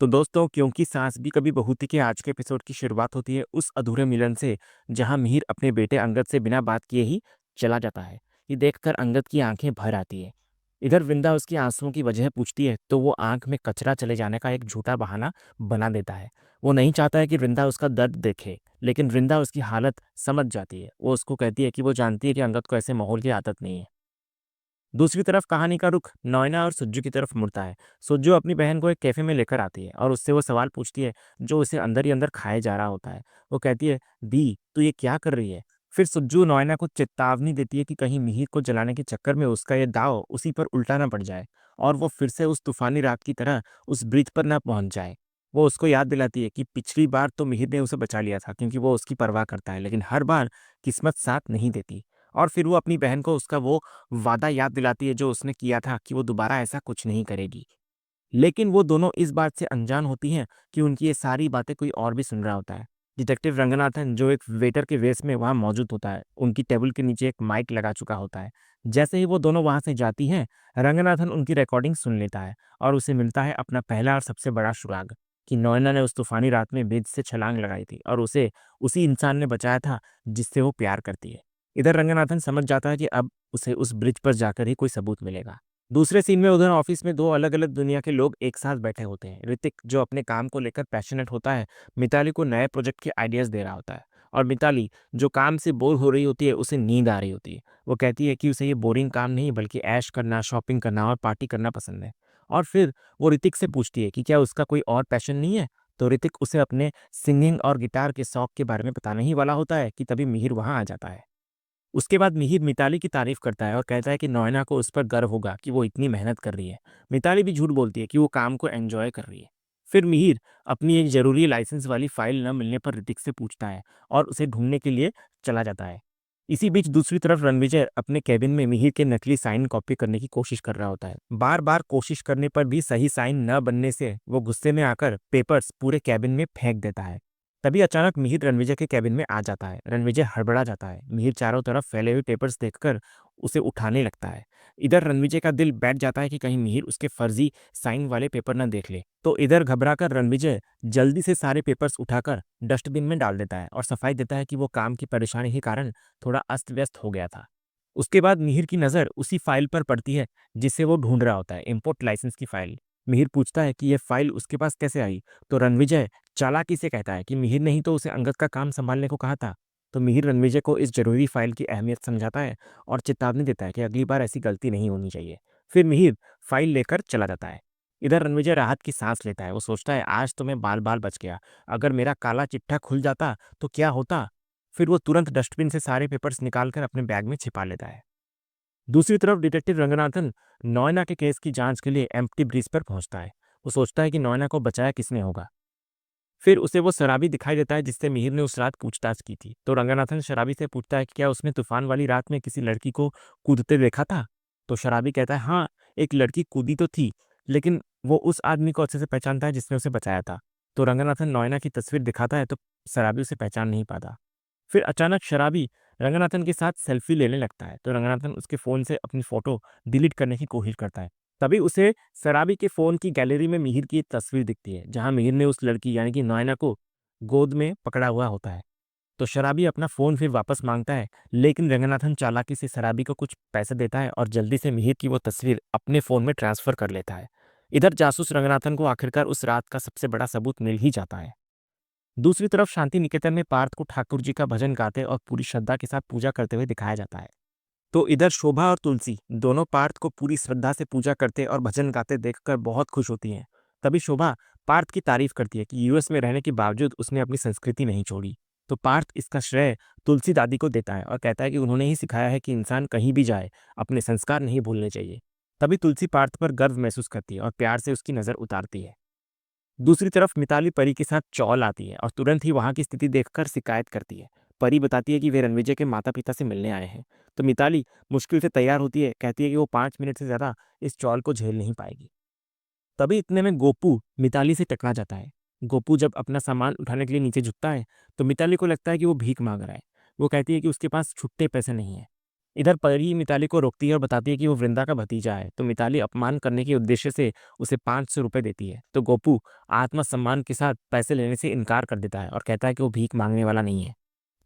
तो दोस्तों, क्योंकि सास भी कभी बहू थी के आज के एपिसोड की शुरुआत होती है उस अधूरे मिलन से, जहां मिहिर अपने बेटे अंगद से बिना बात किए ही चला जाता है। ये देखकर अंगद की आंखें भर आती है। इधर वृंदा उसकी आंसुओं की वजह पूछती है तो वो आंख में कचरा चले जाने का एक झूठा बहाना बना देता है। वो नहीं चाहता है कि वृंदा उसका दर्द देखे, लेकिन वृंदा उसकी हालत समझ जाती है। वो उसको कहती है कि वो जानती है कि अंगद को ऐसे माहौल की आदत नहीं है। दूसरी तरफ कहानी का रुख नॉयना और सुज्जू की तरफ मुड़ता है। सुज्जू अपनी बहन को एक कैफे में लेकर आती है और उससे वो सवाल पूछती है जो उसे अंदर ही अंदर खाए जा रहा होता है। वो कहती है, दी तू ये क्या कर रही है? फिर सुज्जू नॉयना को चेतावनी देती है कि कहीं मिहिर को जलाने के चक्कर में उसका ये दाव उसी पर उल्टा ना पड़ जाए और वो फिर से उस तूफानी रात की तरह उस ब्रिज पर ना पहुंच जाए। वो उसको याद दिलाती है कि पिछली बार तो मिहिर ने उसे बचा लिया था क्योंकि वो उसकी परवाह करता है, लेकिन हर बार किस्मत साथ नहीं देती। और फिर वो अपनी बहन को उसका वो वादा याद दिलाती है जो उसने किया था कि वो दोबारा ऐसा कुछ नहीं करेगी। लेकिन वो दोनों इस बात से अनजान होती हैं कि उनकी ये सारी बातें कोई और भी सुन रहा होता है। डिटेक्टिव रंगनाथन जो एक वेटर के वेश में वहां मौजूद होता है, उनकी टेबल के नीचे एक माइक लगा चुका होता है। जैसे ही वो दोनों वहां से जाती हैं, रंगनाथन उनकी रिकॉर्डिंग सुन लेता है और उसे मिलता है अपना पहला और सबसे बड़ा सुराग कि नोएना ने उस तूफानी रात में ब्रिज से छलांग लगाई थी और उसे उसी इंसान ने बचाया था जिससे वो प्यार करती है। इधर रंगनाथन समझ जाता है कि अब उसे उस ब्रिज पर जाकर ही कोई सबूत मिलेगा। दूसरे सीन में उधर ऑफिस में दो अलग-अलग दुनिया के लोग एक साथ बैठे होते हैं। ऋतिक जो अपने काम को लेकर पैशनेट होता है, मिताली को नए प्रोजेक्ट के आइडियाज़ दे रहा होता है और मिताली जो काम से बोर हो रही होती है, उसे नींद आ रही होती है। वो कहती है कि उसे ये बोरिंग काम नहीं बल्कि ऐश करना, शॉपिंग करना और पार्टी करना पसंद है। और फिर वो ऋतिक से पूछती है कि क्या उसका कोई और पैशन नहीं है? तो ऋतिक उसे अपने सिंगिंग और गिटार के शौक के बारे में बताने ही वाला होता है कि तभी मिहिर वहाँ आ जाता है। उसके बाद मिहिर मिताली की तारीफ करता है और कहता है कि नोएना को उस पर गर्व होगा कि वो इतनी मेहनत कर रही है। मिताली भी झूठ बोलती है कि वो काम को एंजॉय कर रही है। फिर मिहिर अपनी एक जरूरी लाइसेंस वाली फाइल न मिलने पर ऋतिक से पूछता है और उसे ढूंढने के लिए चला जाता है। इसी बीच दूसरी तरफ रणविजय अपने केबिन में मिहिर के नकली साइन कॉपी करने की कोशिश कर रहा होता है। बार बार कोशिश करने पर भी सही साइन न बनने से वो गुस्से में आकर पेपर्स पूरे केबिन में फेंक देता है। तभी अचानक मिहिर रणविजय के केबिन में आ जाता है। रणविजय हड़बड़ा जाता है। मिहिर चारों तरफ फैले हुए पेपर्स देखकर उसे उठाने लगता है। इधर रणविजय का दिल बैठ जाता है कि कहीं मिहिर उसके फर्जी साइन वाले पेपर न देख ले। तो इधर घबराकर रणविजय जल्दी से सारे पेपर्स उठाकर डस्टबिन में डाल देता है और सफाई देता है कि वो काम की परेशानी के कारण थोड़ा अस्त व्यस्त हो गया था। उसके बाद मिहिर की नज़र उसी फाइल पर पड़ती है जिसे वो ढूंढ रहा होता है, इम्पोर्ट लाइसेंस की फाइल। मिहिर पूछता है कि यह फाइल उसके पास कैसे आई? तो रणविजय चालाकी से कहता है कि मिहिर ने ही तो उसे अंगद का काम संभालने को कहा था। तो मिहिर रणविजय को इस जरूरी फाइल की अहमियत समझाता है और चेतावनी देता है कि अगली बार ऐसी गलती नहीं होनी चाहिए। फिर मिहिर फाइल लेकर चला जाता है। इधर रणविजय राहत की सांस लेता है। वो सोचता है, आज तो मैं बाल बाल बच गया। अगर मेरा काला चिट्ठा खुल जाता तो क्या होता? फिर वो तुरंत डस्टबिन से सारे पेपर्स निकालकर अपने बैग में छिपा लेता है। दूसरी तरफ डिटेक्टिव रंगनाथन नोएना के केस की जांच के लिए एम्प्टी ब्रिज पर पहुंचता है। वो सोचता है कि नोएना को बचाया किसने होगा। फिर उसे वो शराबी दिखाई देता है जिससे मिहिर ने उस रात पूछताछ की थी। तो रंगनाथन शराबी से पूछता है कि क्या उसने तूफान वाली रात में किसी लड़की को कूदते देखा था? तो शराबी कहता है, हाँ, एक लड़की कूदी तो थी, लेकिन वो उस आदमी को अच्छे से पहचानता है जिसने उसे बचाया था। तो रंगनाथन नोएना की तस्वीर दिखाता है तो शराबी उसे पहचान नहीं पाता। फिर अचानक शराबी रंगनाथन के साथ सेल्फी लेने लगता है। तो रंगनाथन उसके फ़ोन से अपनी फ़ोटो डिलीट करने की कोशिश करता है। तभी उसे शराबी के फ़ोन की गैलरी में मिहिर की एक तस्वीर दिखती है, जहाँ मिहिर ने उस लड़की यानी कि नोएना को गोद में पकड़ा हुआ होता है। तो शराबी अपना फ़ोन फिर वापस माँगता है, लेकिन रंगनाथन चालाकी से शराबी को कुछ पैसे देता है और जल्दी से मिहिर की वो तस्वीर अपने फ़ोन में ट्रांसफ़र कर लेता है। इधर जासूस रंगनाथन को आखिरकार उस रात का सबसे बड़ा सबूत मिल ही जाता है। दूसरी तरफ शांति निकेतन में पार्थ को ठाकुर जी का भजन गाते और पूरी श्रद्धा के साथ पूजा करते हुए दिखाया जाता है। तो इधर शोभा और तुलसी दोनों पार्थ को पूरी श्रद्धा से पूजा करते और भजन गाते देखकर बहुत खुश होती हैं। तभी शोभा पार्थ की तारीफ करती है कि यूएस में रहने के बावजूद उसने अपनी संस्कृति नहीं छोड़ी। तो पार्थ इसका श्रेय तुलसी दादी को देता है और कहता है कि उन्होंने ही सिखाया है कि इंसान कहीं भी जाए अपने संस्कार नहीं भूलने चाहिए। तभी तुलसी पार्थ पर गर्व महसूस करती है और प्यार से उसकी नज़र उतारती है। दूसरी तरफ मिताली परी के साथ चौल आती है और तुरंत ही वहां की स्थिति देखकर शिकायत करती है। परी बताती है कि वे रणविजय के माता पिता से मिलने आए हैं। तो मिताली मुश्किल से तैयार होती है, कहती है कि वो 5 मिनट से ज्यादा इस चौल को झेल नहीं पाएगी। तभी इतने में गोपू मिताली से टकरा जाता है। गोपू जब अपना सामान उठाने के लिए नीचे झुकता है तो मिताली को लगता है कि वो भीख मांग रहा है। वो कहती है कि उसके पास छुट्टे पैसे नहीं है। इधर परी मिताली को रोकती है और बताती है कि वो वृंदा का भतीजा है। तो मिताली अपमान करने के उद्देश्य से उसे 500 रुपये देती है। तो गोपू आत्मसम्मान के साथ पैसे लेने से इनकार कर देता है और कहता है कि वो भीख मांगने वाला नहीं है।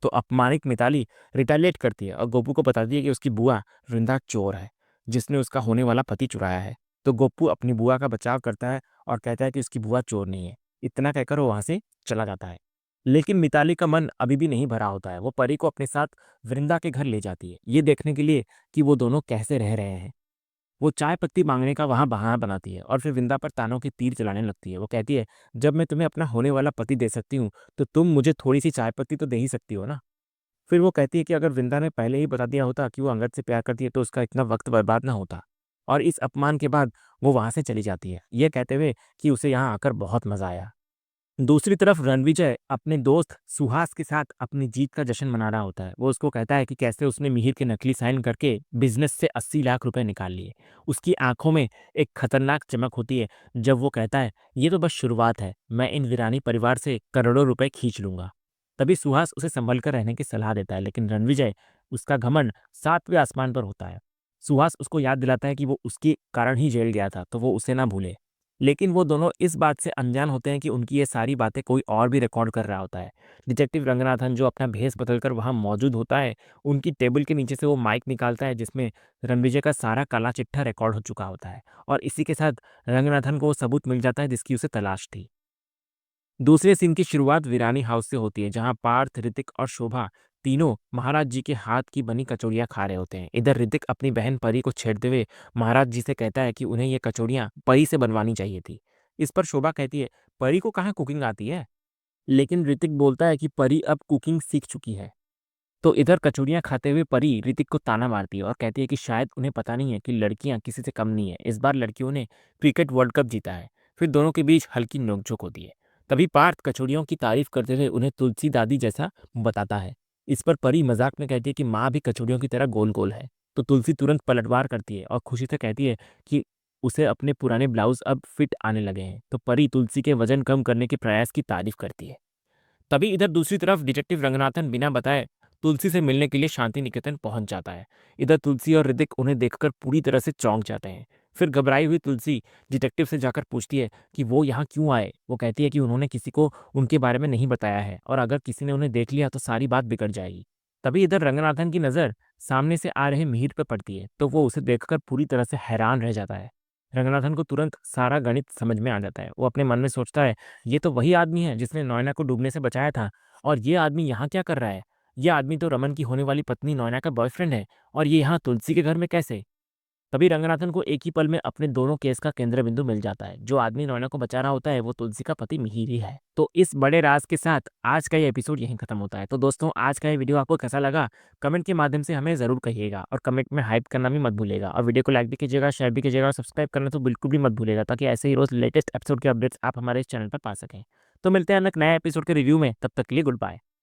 तो अपमानित मिताली रिटेलिएट करती है और गोपू को बताती है कि उसकी बुआ वृंदा चोर है, जिसने उसका होने वाला पति चुराया है। तो गोपू अपनी बुआ का बचाव करता है और कहता है कि उसकी बुआ चोर नहीं है। इतना कहकर वो वहां से चला जाता है। लेकिन मिताली का मन अभी भी नहीं भरा होता है। वो परी को अपने साथ वृंदा के घर ले जाती है, ये देखने के लिए कि वो दोनों कैसे रह रहे हैं। वो चाय पत्ती मांगने का वहां बहाना बनाती है और फिर वृंदा पर तानों के तीर चलाने लगती है। वो कहती है, जब मैं तुम्हें अपना होने वाला पति दे सकती हूँ, तो तुम मुझे थोड़ी सी चाय पत्ती तो दे ही सकती हो ना। फिर वो कहती है कि अगर वृंदा ने पहले ही बता दिया होता कि वो अंगद से प्यार करती है, तो उसका इतना वक्त बर्बाद ना होता। और इस अपमान के बाद वो वहां से चली जाती है, ये कहते हुए कि उसे यहाँ आकर बहुत मजा आया। दूसरी तरफ रणविजय अपने दोस्त सुहास के साथ अपनी जीत का जश्न मना रहा होता है। वो उसको कहता है कि कैसे उसने मिहिर के नकली साइन करके बिजनेस से 80 लाख रुपए निकाल लिए। उसकी आंखों में एक खतरनाक चमक होती है जब वो कहता है, ये तो बस शुरुआत है, मैं इन वीरानी परिवार से करोड़ों रुपए खींच लूंगा। तभी सुहास उसे संभल कर रहने की सलाह देता है, लेकिन रणविजय उसका घमंड 7वें आसमान पर होता है। सुहास उसको याद दिलाता है कि वो उसके कारण ही जेल गया था, तो वो उसे ना भूले। लेकिन वो दोनों इस बात से अनजान होते हैं कि उनकी ये सारी बातें कोई और भी रिकॉर्ड कर रहा होता है। डिटेक्टिव रंगनाथन, जो अपना भेष बदलकर वहां मौजूद होता है, उनकी टेबल के नीचे से वो माइक निकालता है जिसमें रणविजय का सारा काला चिट्ठा रिकॉर्ड हो चुका होता है। और इसी के साथ रंगनाथन को वो सबूत मिल जाता है जिसकी उसे तलाश थी। दूसरे सीन की शुरुआत वीरानी हाउस से होती है, जहां पार्थ, ऋतिक और शोभा तीनों महाराज जी के हाथ की बनी कचौड़ियां खा रहे होते हैं। इधर ऋतिक अपनी बहन परी को छेड़ते हुए महाराज जी से कहता है कि उन्हें ये कचौड़ियां परी से बनवानी चाहिए थी। इस पर शोभा कहती है, परी को कहाँ कुकिंग आती है। लेकिन ऋतिक बोलता है कि परी अब कुकिंग सीख चुकी है। तो इधर कचौड़ियां खाते हुए परी ऋतिक को ताना मारती है और कहती है कि शायद उन्हें पता नहीं है कि लड़कियां किसी से कम नहीं है। इस बार लड़कियों ने क्रिकेट वर्ल्ड कप जीता है। फिर दोनों के बीच हल्की नोकझोंक होती है। तभी पार्थ कचौड़ियों की तारीफ करते हुए उन्हें तुलसी दादी जैसा बताता है। इस पर परी मजाक में कहती है कि माँ भी कचौड़ियों की तरह गोल गोल है। तो तुलसी तुरंत पलटवार करती है और खुशी से कहती है कि उसे अपने पुराने ब्लाउज अब फिट आने लगे हैं। तो परी तुलसी के वजन कम करने के प्रयास की तारीफ करती है। तभी इधर दूसरी तरफ डिटेक्टिव रंगनाथन बिना बताए तुलसी से मिलने के लिए शांति निकेतन पहुंच जाता है। इधर तुलसी और ऋतिक उन्हें देखकर पूरी तरह से चौंक जाते हैं। फिर घबराई हुई तुलसी डिटेक्टिव से जाकर पूछती है कि वो यहाँ क्यों आए। वो कहती है कि उन्होंने किसी को उनके बारे में नहीं बताया है और अगर किसी ने उन्हें देख लिया तो सारी बात बिगड़ जाएगी। तभी इधर रंगनाथन की नजर सामने से आ रहे मिहिर पर पड़ती है, तो वो उसे देखकर पूरी तरह से हैरान रह जाता है। रंगनाथन को तुरंत सारा गणित समझ में आ जाता है। वो अपने मन में सोचता है, ये तो वही आदमी है जिसने नोएना को डूबने से बचाया था। और ये आदमी यहाँ क्या कर रहा है? ये आदमी तो रमन की होने वाली पत्नी नोएना का बॉयफ्रेंड है। और ये यहाँ तुलसी के घर में कैसे? तभी रंगनाथन को एक ही पल में अपने दोनों केस का केंद्र बिंदु मिल जाता है। जो आदमी नोएना को बचा रहा होता है वो तुलसी का पति मिहिर ही है। तो इस बड़े राज के साथ आज का ये एपिसोड यहीं खत्म होता है। तो दोस्तों, आज का ये वीडियो आपको कैसा लगा, कमेंट के माध्यम से हमें जरूर कहिएगा और कमेंट में हाइप करना भी मत भूलेगा। और वीडियो को लाइक भी कीजिएगा, शेयर भी कीजिएगा और सब्सक्राइब करना तो बिल्कुल भी मत भूलेगा, ताकि ऐसे ही रोज लेटेस्ट एपिसोड के अपडेट्स आप हमारे इस चैनल पर पा सकें। तो मिलते हैं एक नए एपिसोड के रिव्यू में, तब तक के लिए गुड बाय।